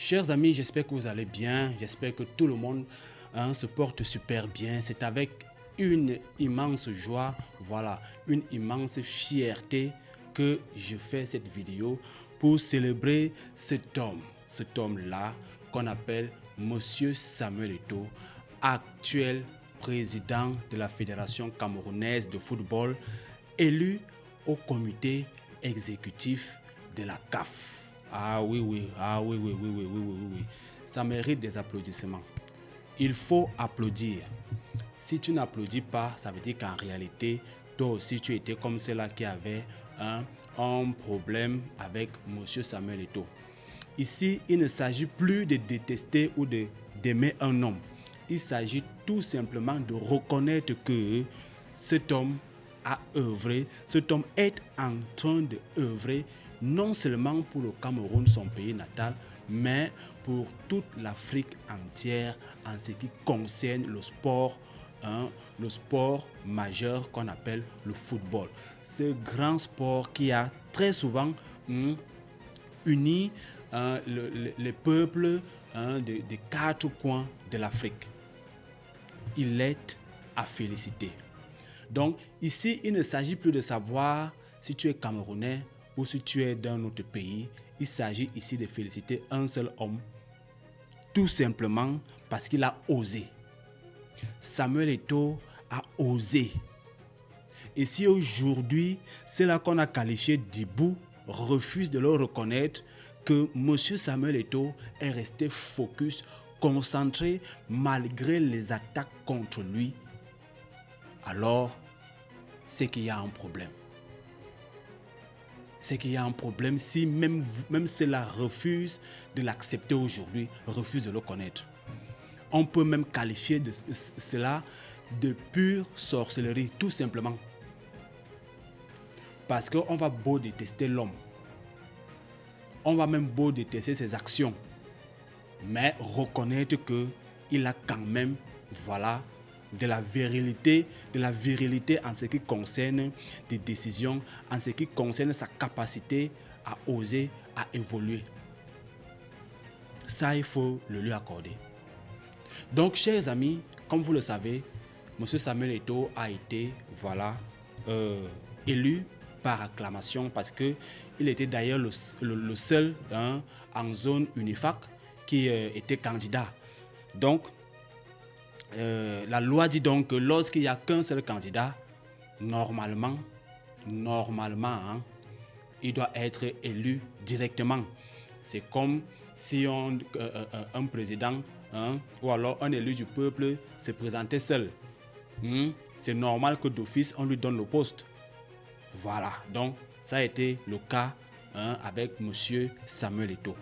Chers amis, j'espère que vous allez bien. J'espère que tout le monde se porte super bien. C'est avec une immense joie, voilà, une immense fierté que je fais cette vidéo pour célébrer cet homme-là qu'on appelle Monsieur Samuel Eto'o, actuel président de la Fédération camerounaise de football, élu au comité exécutif de la CAF. Ah oui, oui, ah oui, oui, oui, oui, oui, oui, oui, oui. Ça mérite des applaudissements. Il faut applaudir. Si tu n'applaudis pas, ça veut dire qu'en réalité, toi aussi, tu étais comme ceux-là qui avaient un problème avec Monsieur Samuel Eto'o. Ici, il ne s'agit plus de détester ou d'aimer un homme. Il s'agit tout simplement de reconnaître que cet homme a œuvré, cet homme est en train d'œuvrer non seulement pour le Cameroun, son pays natal, mais pour toute l'Afrique entière en ce qui concerne le sport majeur qu'on appelle le football. Ce grand sport qui a très souvent uni les peuples des quatre coins de l'Afrique. Il est à féliciter. Donc ici, il ne s'agit plus de savoir si tu es Camerounais ou si tu es d'un autre pays. Il s'agit ici de féliciter un seul homme, tout simplement parce qu'il a osé. Samuel Eto'o a osé. Et si aujourd'hui, c'est là qu'on a qualifié d'hibou, refuse de le reconnaître, que M. Samuel Eto'o est resté focus, concentré malgré les attaques contre lui, alors c'est qu'il y a un problème. C'est qu'il y a un problème si même cela refuse de l'accepter aujourd'hui, refuse de le connaître. On peut même qualifier de cela de pure sorcellerie, tout simplement. Parce qu'on va beau détester l'homme, on va même beau détester ses actions, mais reconnaître qu'il a quand même, voilà, de la virilité en ce qui concerne des décisions, en ce qui concerne sa capacité à oser, à évoluer. Ça, il faut le lui accorder. Donc, chers amis, comme vous le savez, M. Samuel Eto'o a été, voilà, élu par acclamation parce qu'il était d'ailleurs le seul en zone UNIFAC qui était candidat. Donc, la loi dit donc que lorsqu'il n'y a qu'un seul candidat, normalement, il doit être élu directement. C'est comme si un président ou alors un élu du peuple se présentait seul. C'est normal que d'office, on lui donne le poste. Voilà, donc ça a été le cas avec M. Samuel Eto'o.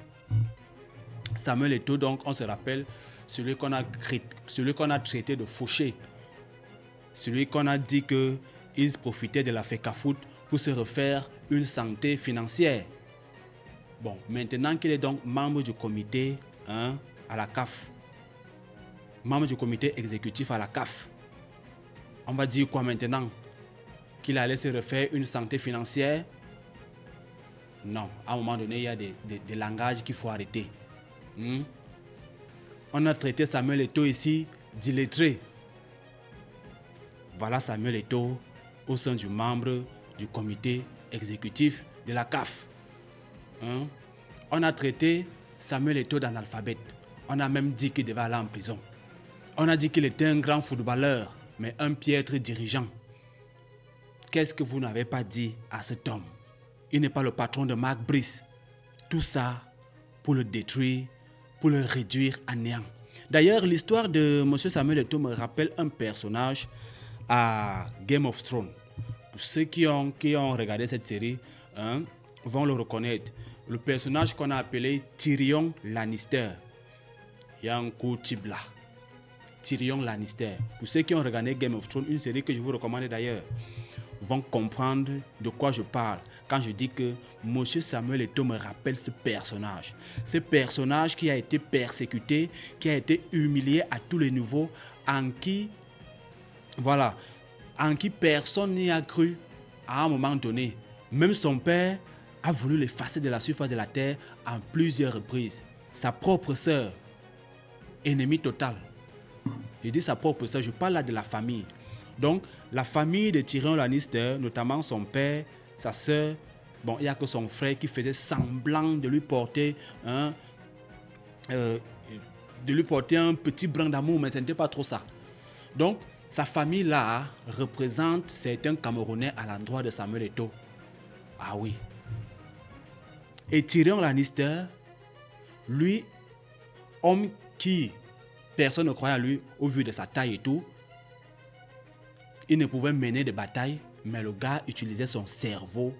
Samuel Eto'o, donc, on se rappelle, celui qu'on a traité de fauché, celui qu'on a dit qu'il profitait de la FECAFOOT pour se refaire une santé financière. Bon, maintenant qu'il est donc membre du comité à la CAF, membre du comité exécutif à la CAF, on va dire quoi maintenant? Qu'il allait se refaire une santé financière? Non, à un moment donné, il y a des langages qu'il faut arrêter. On a traité Samuel Eto'o ici d'illettré. Voilà Samuel Eto'o au sein du membre du comité exécutif de la CAF. On a traité Samuel Eto'o d'analphabète. On a même dit qu'il devait aller en prison. On a dit qu'il était un grand footballeur, mais un piètre dirigeant. Qu'est-ce que vous n'avez pas dit à cet homme? Il n'est pas le patron de Marc Brice. Tout ça pour le détruire, pour le réduire à néant. D'ailleurs, l'histoire de M. Samuel Eto'o me rappelle un personnage à Game of Thrones. Pour ceux qui ont regardé cette série, vont le reconnaître. Le personnage qu'on a appelé Tyrion Lannister. Il y a un coup type là. Tyrion Lannister. Pour ceux qui ont regardé Game of Thrones, une série que je vous recommande d'ailleurs, vont comprendre de quoi je parle quand je dis que M. Samuel Eto'o me rappelle ce personnage. Ce personnage qui a été persécuté, qui a été humilié à tous les niveaux, en qui personne n'y a cru à un moment donné. Même son père a voulu l'effacer de la surface de la terre en plusieurs reprises. sa propre sœur, ennemie totale. Je dis sa propre sœur, je parle là de la famille. Donc, la famille de Tyrion Lannister, notamment son père, sa sœur, bon, il n'y a que son frère qui faisait semblant de lui porter un petit brin d'amour, mais ce n'était pas trop ça. Donc, sa famille-là représente certains Camerounais à l'endroit de Samuel Eto'o. Ah oui. Et Tyrion Lannister, lui, homme qui, personne ne croyait à lui au vu de sa taille et tout, il ne pouvait mener de bataille, mais le gars utilisait son cerveau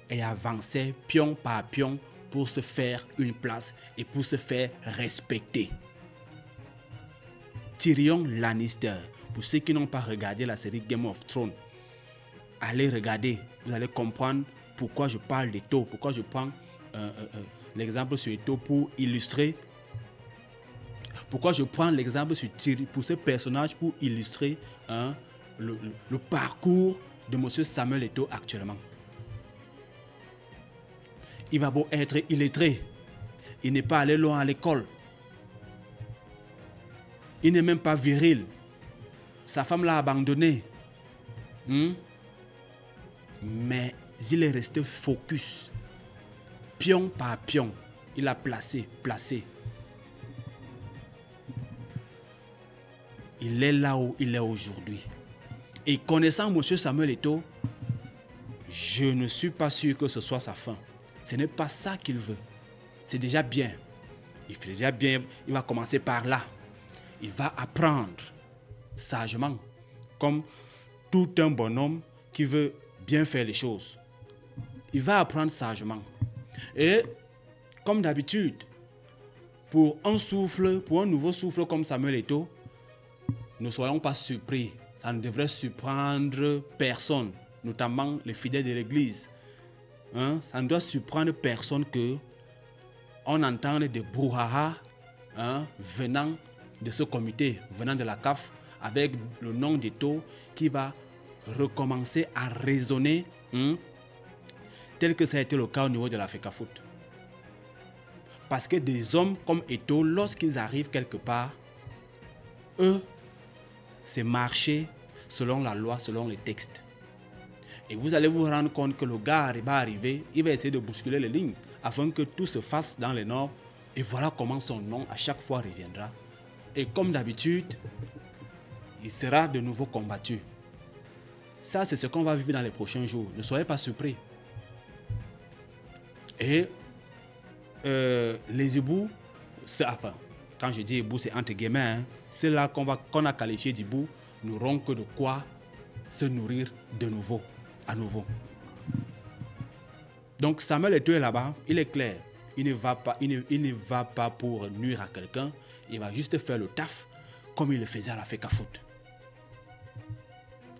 et avançait pion par pion pour se faire une place et pour se faire respecter. Tyrion Lannister, pour ceux qui n'ont pas regardé la série Game of Thrones, allez regarder, vous allez comprendre pourquoi je parle d'Eto'o, pourquoi je prends l'exemple sur Eto'o pour illustrer, pourquoi je prends l'exemple sur Tyrion, pour ce personnage pour illustrer le parcours de M. Samuel Eto'o actuellement. Il va beau être illettré, il n'est pas allé loin à l'école, il n'est même pas viril, sa femme l'a abandonné, mais il est resté focus, pion par pion, il a placé. Il est là où il est aujourd'hui. Et connaissant M. Samuel Eto'o, je ne suis pas sûr que ce soit sa fin. Ce n'est pas ça qu'il veut. C'est déjà bien. Il fait déjà bien. Il va commencer par là. Il va apprendre sagement, comme tout un bonhomme qui veut bien faire les choses. Il va apprendre sagement. Et comme d'habitude, pour un nouveau souffle comme Samuel Eto'o, ne soyons pas surpris. Ça ne devrait surprendre personne, notamment les fidèles de l'église. Ça ne doit surprendre personne que on entende des brouhaha venant de ce comité, venant de la CAF, avec le nom d'Eto'o qui va recommencer à résonner tel que ça a été le cas au niveau de la FECAFOOT. Parce que des hommes comme Eto'o, lorsqu'ils arrivent quelque part, eux, c'est marcher selon la loi, selon les textes. Et vous allez vous rendre compte que le gars va arriver, il va essayer de bousculer les lignes afin que tout se fasse dans les normes. Et voilà comment son nom à chaque fois reviendra. Et comme d'habitude, il sera de nouveau combattu. Ça, c'est ce qu'on va vivre dans les prochains jours. Ne soyez pas surpris. Et les hiboux, enfin, quand je dis hiboux, c'est entre guillemets, c'est là qu'on a qualifié d'hiboux, n'auront que de quoi se nourrir de nouveau, à nouveau. Donc Samuel Eto'o est là-bas, il est clair, il ne va pas pour nuire à quelqu'un, il va juste faire le taf comme il le faisait à la FECAFOOT.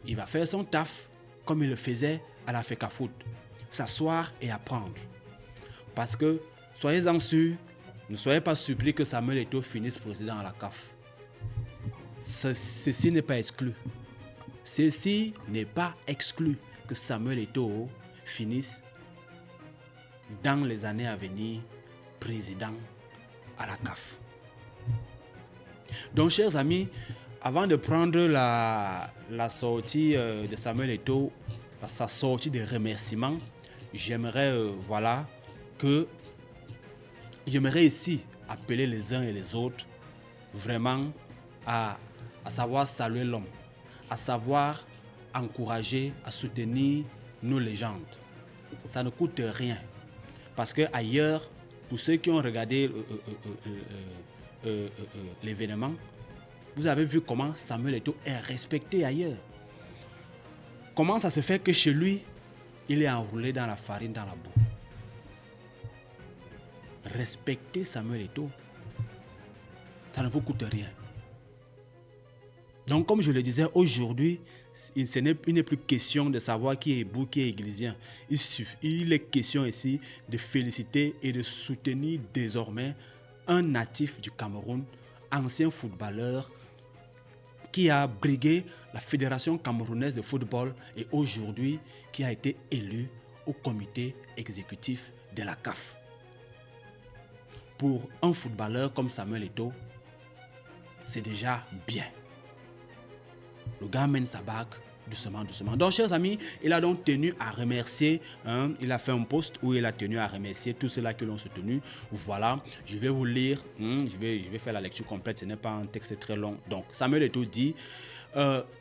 Il va faire son taf comme il le faisait à la FECAFOOT, s'asseoir et apprendre. Parce que, soyez-en sûrs, ne soyez pas surpris que Samuel Eto'o finisse président à la CAF. Ceci n'est pas exclu. Ceci n'est pas exclu que Samuel Eto'o finisse dans les années à venir président à la CAF. Donc, chers amis, avant de prendre la sortie de Samuel Eto'o, sa sortie de remerciements, j'aimerais ici appeler les uns et les autres vraiment à savoir saluer l'homme, à savoir encourager, à soutenir nos légendes. Ça ne coûte rien. Parce que ailleurs, pour ceux qui ont regardé l'événement, vous avez vu comment Samuel Eto'o est respecté ailleurs. Comment ça se fait que chez lui, il est enroulé dans la farine, dans la boue. Respectez Samuel Eto'o. Ça ne vous coûte rien. Donc, comme je le disais, aujourd'hui, il n'est plus question de savoir qui est hibou, qui est églysien. Il est question ici de féliciter et de soutenir désormais un natif du Cameroun, ancien footballeur, qui a brigué la Fédération camerounaise de football et aujourd'hui qui a été élu au comité exécutif de la CAF. pour un footballeur comme Samuel Eto'o, c'est déjà bien. Le gars mène sa barque doucement, doucement. Donc, chers amis, il a donc tenu à remercier, il a fait un post où il a tenu à remercier tous ceux-là qui l'ont soutenu. Voilà, je vais vous lire, je vais faire la lecture complète, ce n'est pas un texte très long. Donc, Samuel Eto'o dit,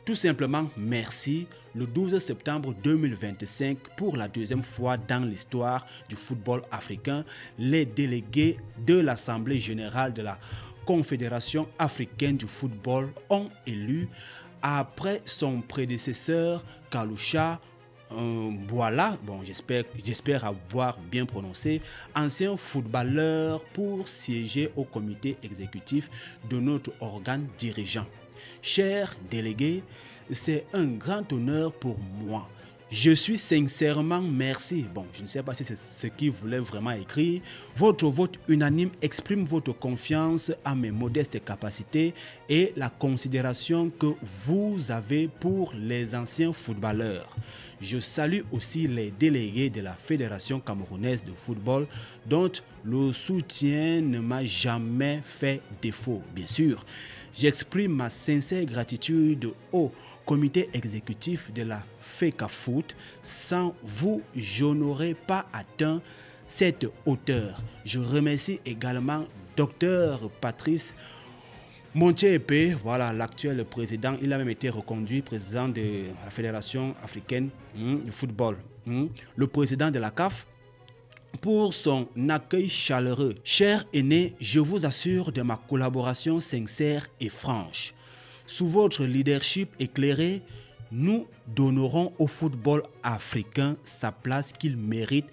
tout simplement merci, le 12 septembre 2025, pour la deuxième fois dans l'histoire du football africain, les délégués de l'Assemblée générale de la Confédération africaine du football ont élu, après son prédécesseur Kalusha Bwala, bon, j'espère avoir bien prononcé, ancien footballeur, pour siéger au comité exécutif de notre organe dirigeant. Chers délégués, c'est un grand honneur pour moi. Je suis sincèrement merci. Bon, je ne sais pas si c'est ce qu'il voulait vraiment écrire. Votre vote unanime exprime votre confiance à mes modestes capacités et la considération que vous avez pour les anciens footballeurs. Je salue aussi les délégués de la Fédération camerounaise de football, dont le soutien ne m'a jamais fait défaut. Bien sûr, j'exprime ma sincère gratitude au comité exécutif de la FECAFOOT. Sans vous, je n'aurais pas atteint cette hauteur. Je remercie également Dr Patrice Motsepe, voilà, l'actuel président. Il a même été reconduit président de la Fédération africaine de football. Le président de la CAF, pour son accueil chaleureux. Chers aînés, je vous assure de ma collaboration sincère et franche. Sous votre leadership éclairé, nous donnerons au football africain sa place qu'il mérite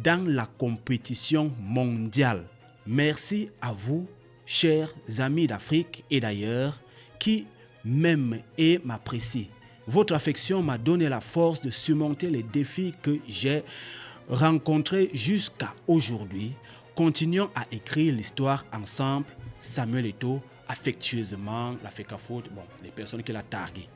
dans la compétition mondiale. Merci à vous, chers amis d'Afrique et d'ailleurs, qui m'aiment et m'apprécient. Votre affection m'a donné la force de surmonter les défis que j'ai rencontrés jusqu'à aujourd'hui. Continuons à écrire l'histoire ensemble. Samuel Eto'o, affectueusement, la FECAFOOT, bon, les personnes qu'il a targuées.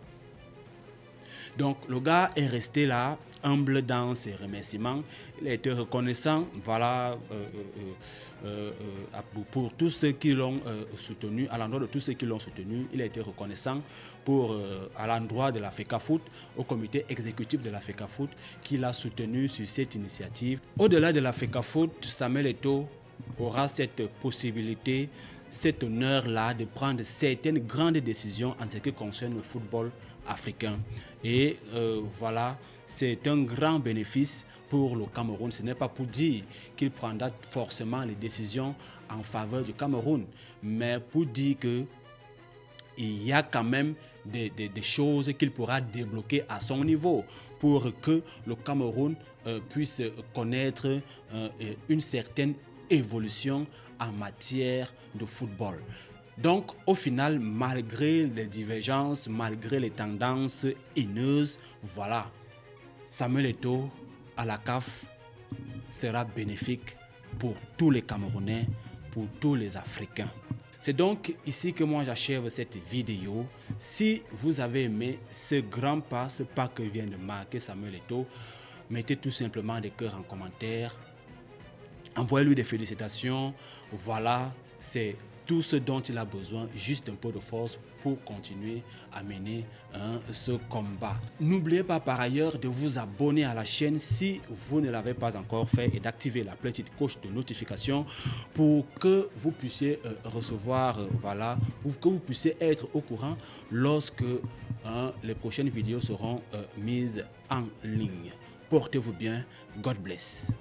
Donc, le gars est resté là, humble dans ses remerciements. Il a été reconnaissant, voilà, pour tous ceux qui l'ont soutenu, à l'endroit de tous ceux qui l'ont soutenu. Il a été reconnaissant à l'endroit de la FECAFOOT, au comité exécutif de la FECAFOOT, qui l'a soutenu sur cette initiative. Au-delà de la FECAFOOT, Samuel Eto'o aura cette possibilité, cet honneur-là de prendre certaines grandes décisions en ce qui concerne le football africain. Et voilà, c'est un grand bénéfice pour le Cameroun. Ce n'est pas pour dire qu'il prendra forcément les décisions en faveur du Cameroun, mais pour dire qu'il y a quand même des choses qu'il pourra débloquer à son niveau pour que le Cameroun puisse connaître une certaine évolution en matière de football. Donc, au final, malgré les divergences, malgré les tendances haineuses, voilà, Samuel Eto'o à la CAF sera bénéfique pour tous les Camerounais, pour tous les Africains. C'est donc ici que moi j'achève cette vidéo. Si vous avez aimé ce grand pas, ce pas que vient de marquer Samuel Eto'o, mettez tout simplement des cœurs en commentaire. Envoyez-lui des félicitations. Voilà, c'est tout ce dont il a besoin, juste un peu de force pour continuer à mener ce combat. N'oubliez pas par ailleurs de vous abonner à la chaîne si vous ne l'avez pas encore fait et d'activer la petite cloche de notification pour que vous puissiez recevoir, voilà, pour que vous puissiez être au courant lorsque les prochaines vidéos seront mises en ligne. Portez-vous bien. God bless.